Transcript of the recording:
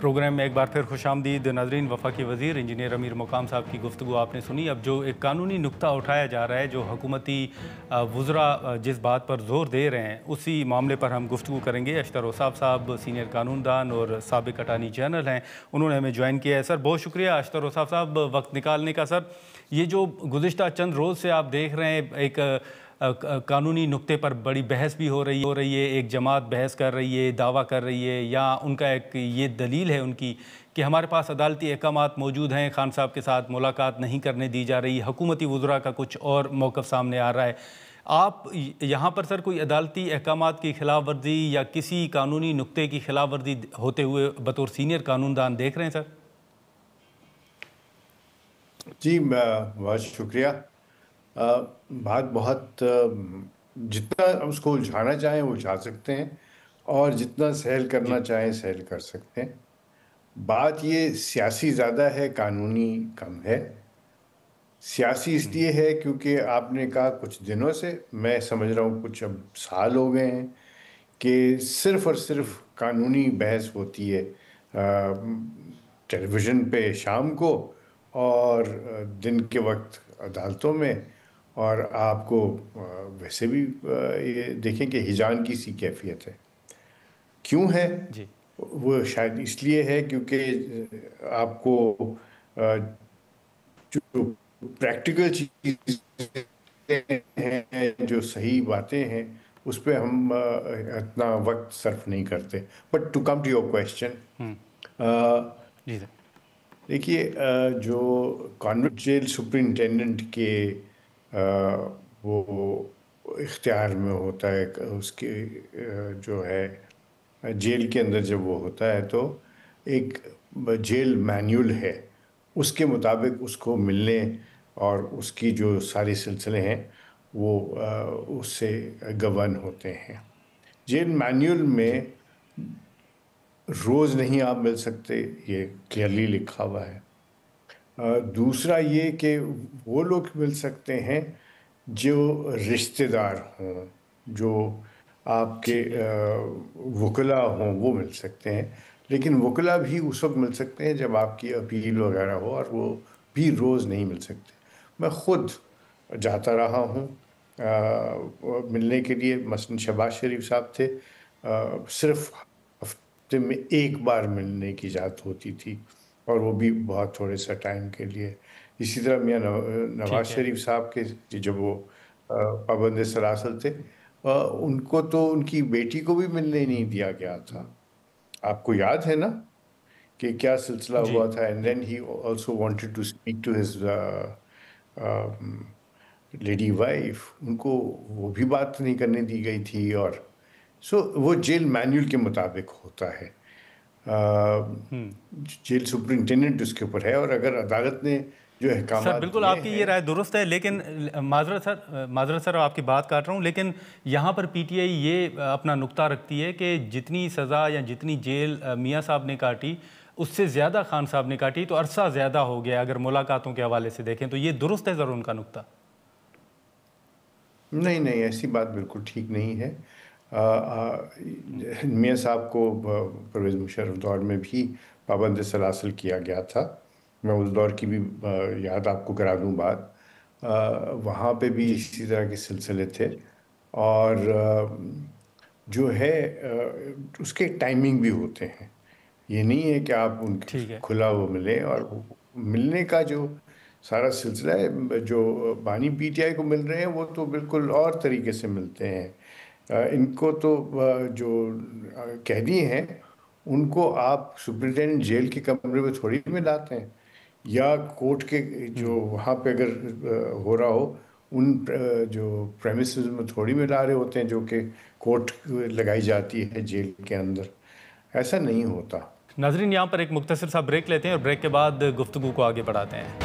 Programme में एक बार फिर खुशामदीद नाज़रीन। वफाकी वज़ीर इंजीनियर अमीर मुकाम साहब की गुफ्तगू आपने सुनी। अब जो एक कानूनी नुक्ता उठाया जा रहा है, जो हुकूमती वज़रा जिस बात पर ज़ोर दे रहे हैं, उसी मामले पर हम गुफ्तगू करेंगे। अशतर औसाफ साहब सीनियर कानूनदान और साबिक अटार्नी जनरल हैं, उन्होंने हमें ज्वाइन किया है। सर बहुत शुक्रिया अशतर औसाफ साहब वक्त निकालने का। सर ये जो गुज़िश्ता चंद रोज़ से आप देख रहे हैं, एक कानूनी नुक्ते पर बड़ी बहस भी हो रही है। एक जमात बहस कर रही है, दावा कर रही है, या उनका एक ये दलील है उनकी कि हमारे पास अदालती अहकामात मौजूद हैं, खान साहब के साथ मुलाकात नहीं करने दी जा रही। हुकूमती वज़रा का कुछ और मौक़िफ़ सामने आ रहा है। आप यहाँ पर सर कोई अदालती अहकामात की खिलाफ वर्जी या किसी कानूनी नुक्ते की खिलाफ वर्जी होते हुए बतौर सीनियर कानूनदान देख रहे हैं सर? जी बहुत शुक्रिया। बात बहुत जितना उसको उलझाना चाहें वो उलझा सकते हैं और जितना सहल करना चाहें सहल कर सकते हैं। बात ये सियासी ज़्यादा है, कानूनी कम है। सियासी इसलिए है क्योंकि आपने कहा कुछ दिनों से, मैं समझ रहा हूँ कुछ अब साल हो गए हैं कि सिर्फ और सिर्फ कानूनी बहस होती है टेलीविज़न पे शाम को और दिन के वक्त अदालतों में। और आपको वैसे भी ये देखें कि हिजान की सी कैफियत है। क्यों है? जी। वो शायद इसलिए है क्योंकि आपको जो प्रैक्टिकल चीज़ें हैं, जो सही बातें हैं, उस पर हम इतना वक्त सर्फ नहीं करते। But to come to your question, जी सर। देखिए जो कॉन्वेंट जेल सुपरिंटेंडेंट के वो इख्तियार में होता है, उसके जो है जेल के अंदर जब वो होता है तो एक जेल मैन्यूल है, उसके मुताबिक उसको मिलने और उसकी जो सारे सिलसिले हैं वो उससे गवर्न होते हैं। जेल मैन्यूल में रोज़ नहीं आप मिल सकते, ये क्लियरली लिखा हुआ है। दूसरा ये कि वो लोग मिल सकते हैं जो रिश्तेदार हों, जो आपके वकला हों, वो मिल सकते हैं। लेकिन वकला भी उस वक्त मिल सकते हैं जब आपकी अपील वगैरह हो, और वो भी रोज़ नहीं मिल सकते। मैं ख़ुद जाता रहा हूँ मिलने के लिए। मसलन शहबाज शरीफ साहब थे, सिर्फ हफ्ते में एक बार मिलने की इजाज़त होती थी, और वो भी बहुत थोड़े सा टाइम के लिए। इसी तरह मियाँ नवाज शरीफ साहब के जब वो पाबंद सलासल थे, उनको तो उनकी बेटी को भी मिलने नहीं दिया गया था। आपको याद है ना कि क्या सिलसिला हुआ था? And then he also wanted to speak to his lady wife, उनको वो भी बात नहीं करने दी गई थी। और वो जेल मैन्यूल के मुताबिक होता है। जेल सुपरिंटेंडेंट उसके ऊपर है, और अगर अदालत ने जो अहकाम सर बिल्कुल आपकी ये राय दुरुस्त है, लेकिन माजरत सर आपकी बात काट रहा हूँ, लेकिन यहाँ पर पीटीआई ये अपना नुक्ता रखती है कि जितनी सज़ा या जितनी जेल मियाँ साहब ने काटी उससे ज़्यादा खान साहब ने काटी, तो अरसा ज़्यादा हो गया अगर मुलाकातों के हवाले से देखें तो। ये दुरुस्त है सर उनका नुक्ता? नहीं नहीं, ऐसी बात बिल्कुल ठीक नहीं है। मियाँ साहब को परवेज़ मुशर्रफ दौर में भी पाबंद सलासल किया गया था। मैं उस दौर की भी याद आपको करा दूँ बात। वहाँ पे भी इसी तरह के सिलसिले थे, और जो है उसके टाइमिंग भी होते हैं। ये नहीं है कि आप उनके खुला वो मिलें। और मिलने का जो सारा सिलसिला है, जो बानी पीटीआई को मिल रहे हैं वो तो बिल्कुल और तरीके से मिलते हैं। इनको तो जो कैदी हैं उनको आप सुपरिटेंडेंट जेल के कमरे में थोड़ी मिलाते हैं, या कोर्ट के जो वहाँ पे अगर हो रहा हो उन जो प्रेमिसेस में थोड़ी मिला रहे होते हैं, जो कि कोर्ट लगाई जाती है जेल के अंदर। ऐसा नहीं होता। नाज़रीन यहाँ पर एक मुख्तसर सा ब्रेक लेते हैं और ब्रेक के बाद गुफ्तगू को आगे बढ़ाते हैं।